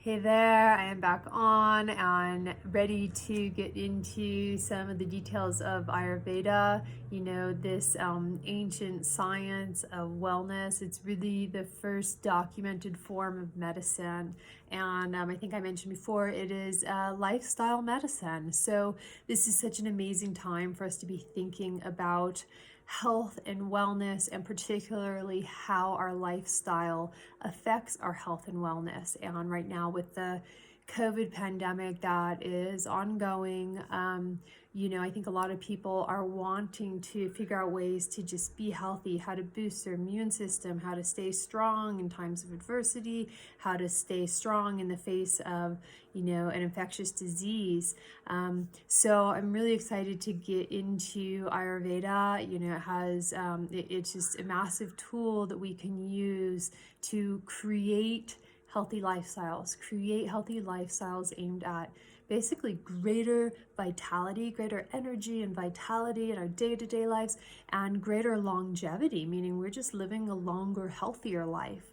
Hey there, I am back on and ready to get into some of the details of Ayurveda. You know, this ancient science of wellness. It's really the first documented form of medicine. And I think I mentioned before, it is lifestyle medicine. So this is such an amazing time for us to be thinking about health and wellness, and particularly how our lifestyle affects our health and wellness. And right now, with the COVID pandemic that is ongoing, I think a lot of people are wanting to figure out ways to just be healthy, how to boost their immune system, how to stay strong in times of adversity, how to stay strong in the face of, an infectious disease. So I'm really excited to get into Ayurveda. It has, it's just a massive tool that we can use to create healthy lifestyles aimed at basically greater vitality, greater energy and vitality in our day-to-day lives, and greater longevity, meaning we're just living a longer, healthier life.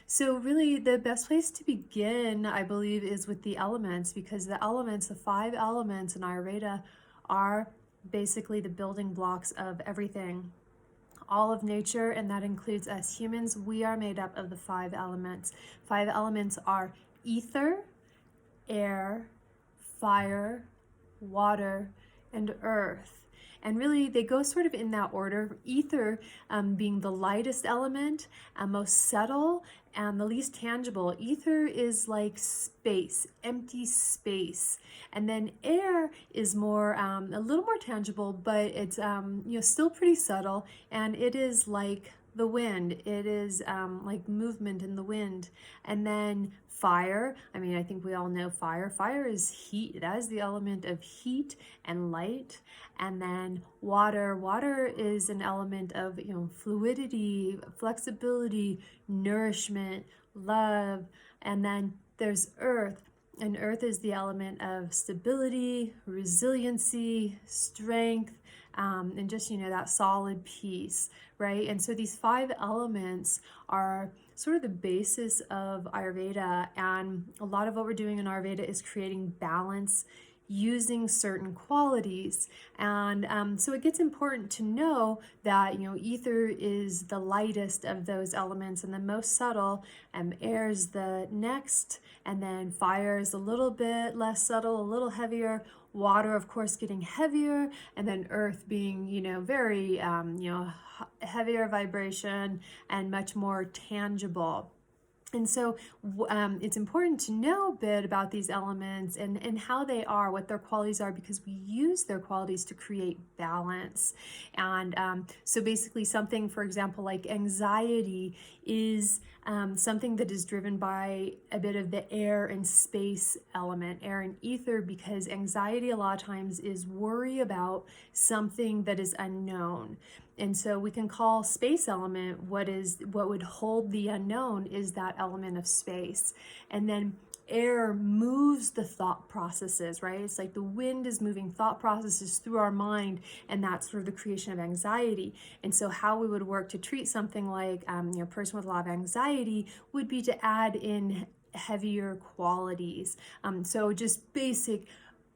So really the best place to begin, I believe, is with the elements, because the 5 elements in Ayurveda are basically the building blocks of everything, all of nature, and that includes us humans. We are made up of the 5 elements. 5 elements are ether, air, fire, water, and earth. And really, they go sort of in that order. Ether being the lightest element, most subtle, and the least tangible. Ether is like space, empty space. And then air is more, a little more tangible, but it's still pretty subtle. And it is like the wind. It is like movement in the wind. And then fire, I think we all know fire. Fire is heat. That is the element of heat and light. And then water. Water is an element of, fluidity, flexibility, nourishment, love. And then there's earth. And earth is the element of stability, resiliency, strength, and just, that solid piece, right? And so these 5 elements are sort of the basis of Ayurveda. And a lot of what we're doing in Ayurveda is creating balance using certain qualities. And so it gets important to know that, ether is the lightest of those elements and the most subtle, air is the next, and then fire is a little bit less subtle, a little heavier, water, of course, getting heavier, and then earth being, very, heavier vibration and much more tangible. And so it's important to know a bit about these elements and how they are, what their qualities are, because we use their qualities to create balance. And so basically something, for example, like anxiety is something that is driven by a bit of the air and space element, air and ether, because anxiety a lot of times is worry about something that is unknown. And so we can call space element what would hold the unknown is that element of space. And then air moves the thought processes, right? It's like the wind is moving thought processes through our mind, and that's sort of the creation of anxiety. And so how we would work to treat something like a person with a lot of anxiety would be to add in heavier qualities. So just basic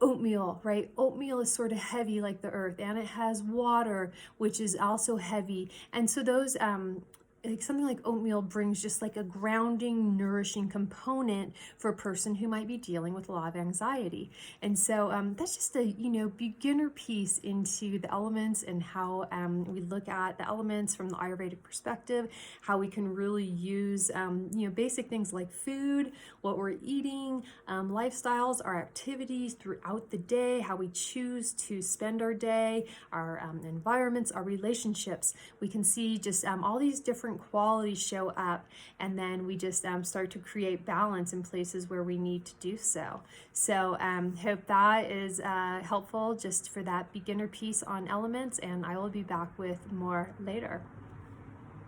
oatmeal, right? Oatmeal is sort of heavy like the earth, and it has water, which is also heavy. And so those, like something like oatmeal brings just like a grounding, nourishing component for a person who might be dealing with a lot of anxiety. And so that's just a, beginner piece into the elements and how we look at the elements from the Ayurvedic perspective, how we can really use, basic things like food, what we're eating, lifestyles, our activities throughout the day, how we choose to spend our day, our environments, our relationships. We can see just all these different qualities show up, and then we just start to create balance in places where we need to do so. So hope that is helpful just for that beginner piece on elements, and I will be back with more later.